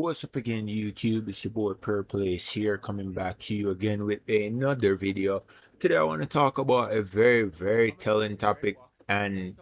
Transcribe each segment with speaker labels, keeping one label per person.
Speaker 1: What's up again, YouTube? It's your boy Purplace here, coming back to you again with another video. Today I want to talk about a very telling topic, and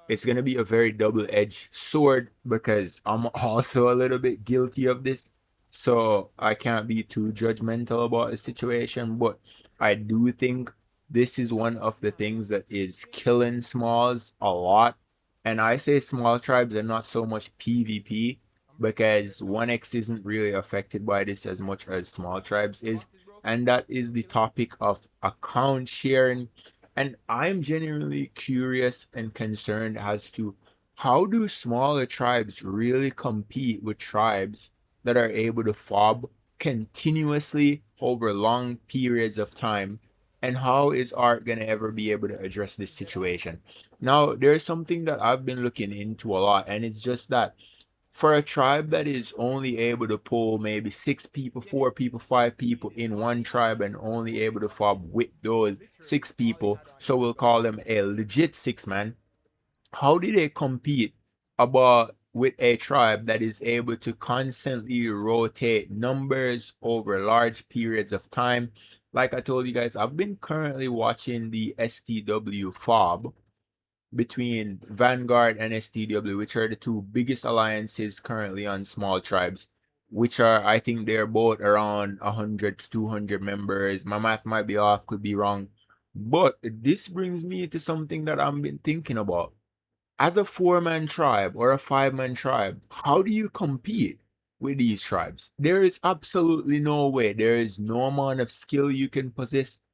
Speaker 1: it's gonna be a very double-edged sword because I'm also a little bit guilty of this. So I can't be too judgmental about the situation, but I do think this is one of the things that is killing smalls a lot. And I say small tribes and not so much PvP because 1x isn't really affected by this as much as small tribes is. And that is the topic of account sharing. And I'm genuinely curious and concerned as to how do smaller tribes really compete with tribes that are able to fob continuously over long periods of time? And how is ARK going to ever be able to address this situation? Now, there's something that I've been looking into a lot, and it's just that for a tribe that is only able to pull maybe 6 people, 4 people, 5 people in one tribe and only able to fob with those 6 people, so we'll call them a legit 6 man, how do they compete about with a tribe that is able to constantly rotate numbers over large periods of time? Like I told you guys, I've been currently watching the STW fob between Vanguard and STW, which are the two biggest alliances currently on small tribes, which are, I think they're both around 100 to 200 members. My math might be off, could be wrong. But this brings me to something that I've been thinking about. As a 4-man tribe or a 5-man tribe, how do you compete with these tribes? There is absolutely no way. There is no amount of skill you can possess,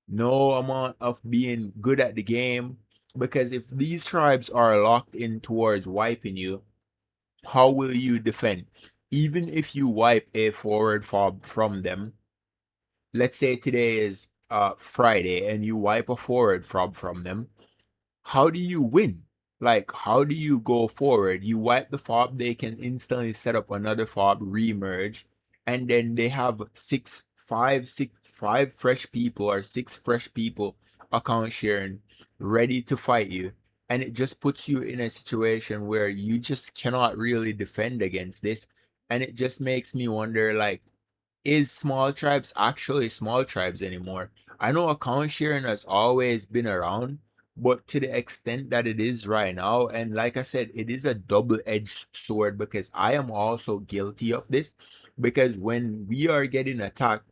Speaker 1: no amount of being good at the game, because if these tribes are locked in towards wiping you, how will you defend? Even if you wipe a forward fob from them, let's say today is Friday and you wipe a forward fob from them, how do you win? Like, how do you go forward? You wipe the fob, they can instantly set up another fob, remerge, and then they have five fresh people or 6 fresh people account sharing ready to fight you. And it just puts you in a situation where you just cannot really defend against this. And it just makes me wonder, like, is small tribes actually small tribes anymore? I know account sharing has always been around, but to the extent that it is right now, and like I said, it is a double-edged sword because I am also guilty of this. Because when we are getting attacked,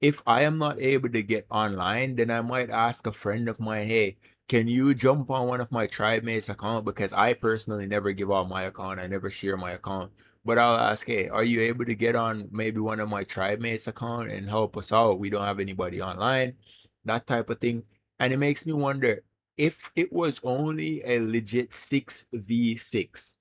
Speaker 1: if I am not able to get online, then I might ask a friend of mine, hey, can you jump on one of my tribe mates' account? Because I personally never give out my account. I never share my account. But I'll ask, hey, are you able to get on maybe one of my tribe mates' account and help us out? We don't have anybody online, that type of thing. And it makes me wonder, if it was only a legit 6v6,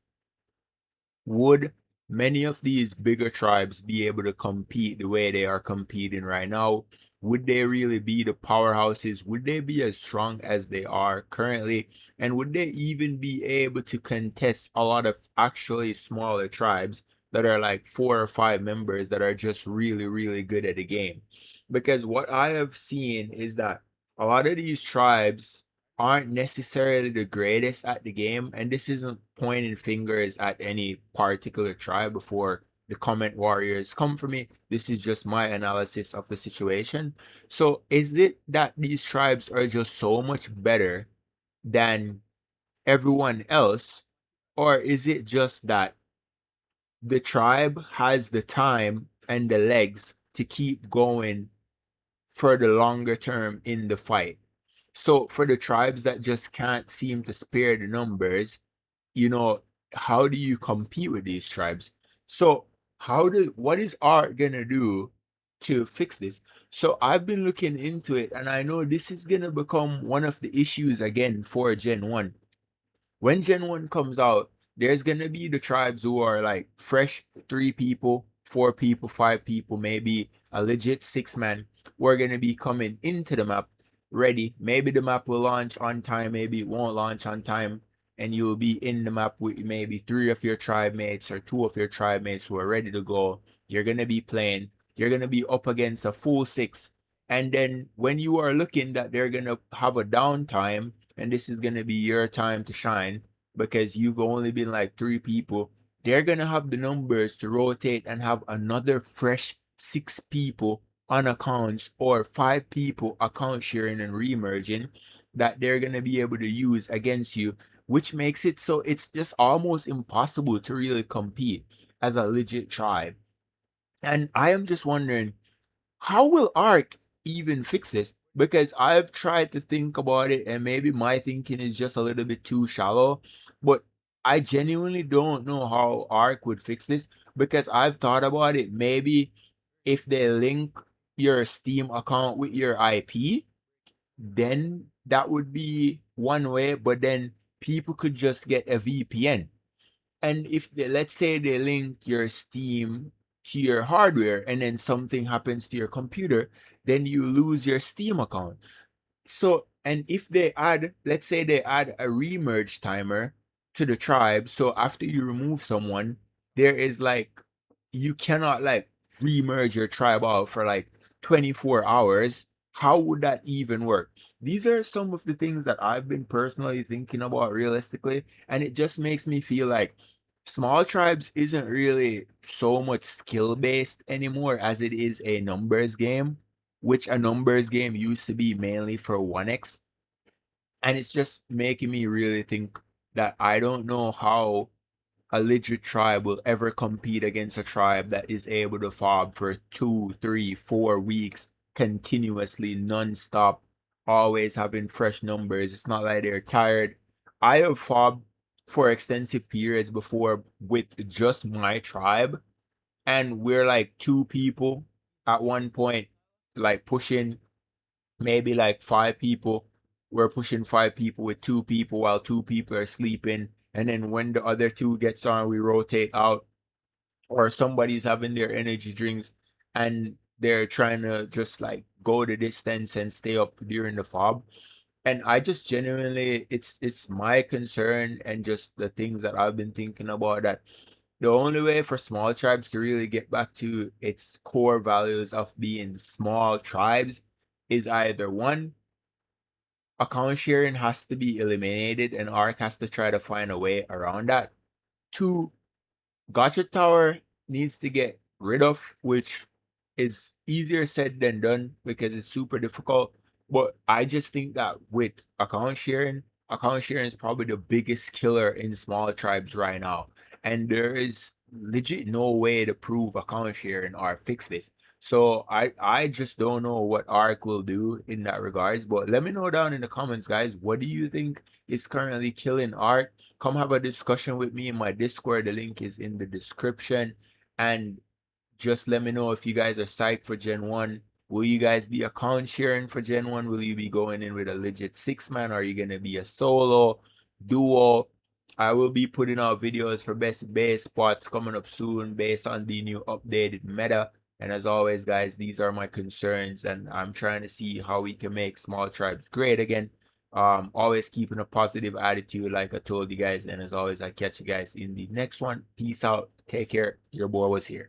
Speaker 1: would many of these bigger tribes be able to compete the way they are competing right now? Would they really be the powerhouses? Would they be as strong as they are currently? And would they even be able to contest a lot of actually smaller tribes that are like 4 or 5 members that are just really good at the game? Because what I have seen is that a lot of these tribes aren't necessarily the greatest at the game, and this isn't pointing fingers at any particular tribe before the comment warriors come for me. This is just my analysis of the situation. So is it that these tribes are just so much better than everyone else, or is it just that the tribe has the time and the legs to keep going for the longer term in the fight? So for the tribes that just can't seem to spare the numbers, how do you compete with these tribes? So what is art gonna do to fix this? So I've been looking into it, and I know this is gonna become one of the issues again for Gen 1. When Gen 1 comes out, there's gonna be the tribes who are like fresh 3 people, 4 people, 5 people, maybe a legit 6 man. We're gonna be coming into the map ready. Maybe the map will launch on time, maybe it won't launch on time, and you'll be in the map with maybe 3 of your tribe mates or 2 of your tribe mates who are ready to go. You're gonna be playing, you're gonna be up against a full 6. And then when you are looking that they're gonna have a downtime, and this is gonna be your time to shine because you've only been like 3 people, they're gonna have the numbers to rotate and have another fresh 6 people on accounts or 5 people account sharing and remerging that they're gonna be able to use against you, which makes it so it's just almost impossible to really compete as a legit tribe. And I am just wondering, how will ARK even fix this? Because I've tried to think about it, and maybe my thinking is just a little bit too shallow, but I genuinely don't know how ARK would fix this, because I've thought about it. Maybe if they link your Steam account with your IP, then that would be one way, but then people could just get a VPN. And if they, let's say they link your Steam to your hardware and then something happens to your computer, then you lose your Steam account. So, and if they add, let's say they add a remerge timer to the tribe, so after you remove someone, there is like, you cannot like remerge your tribe out for like 24 hours. How would that even work? These are some of the things that I've been personally thinking about realistically, and it just makes me feel like small tribes isn't really so much skill based anymore as it is a numbers game, which a numbers game used to be mainly for 1x. And it's just making me really think that I don't know how a legit tribe will ever compete against a tribe that is able to fob for 2, 3, 4 weeks continuously, non-stop, always having fresh numbers. It's not like they're tired. I have fobbed for extensive periods before with just my tribe, and we're like 2 people at one point, like pushing maybe like 5 people. We're pushing 5 people with 2 people while 2 people are sleeping. And then when the other two gets on, we rotate out. Or somebody's having their energy drinks and they're trying to just like go the distance and stay up during the fob. And I just genuinely, it's my concern and just the things that I've been thinking about, that the only way for small tribes to really get back to its core values of being small tribes is either one, account sharing has to be eliminated and ARK has to try to find a way around that. Two, Gotcha Tower needs to get rid of, which is easier said than done because it's super difficult. But I just think that with account sharing is probably the biggest killer in small tribes right now. And there is legit no way to prove account sharing or fix this. So I just don't know what ARK will do in that regards. But let me know down in the comments, guys. What do you think is currently killing ARK? Come have a discussion with me in my Discord. The link is in the description. And just let me know if you guys are psyched for Gen 1. Will you guys be account sharing for Gen 1? Will you be going in with a legit 6-man? Or are you going to be a solo, duo? I will be putting out videos for best base spots coming up soon based on the new updated meta. And as always, guys, these are my concerns. And I'm trying to see how we can make small tribes great again. Always keeping a positive attitude like I told you guys. And as always, I catch you guys in the next one. Peace out. Take care. Your boy was here.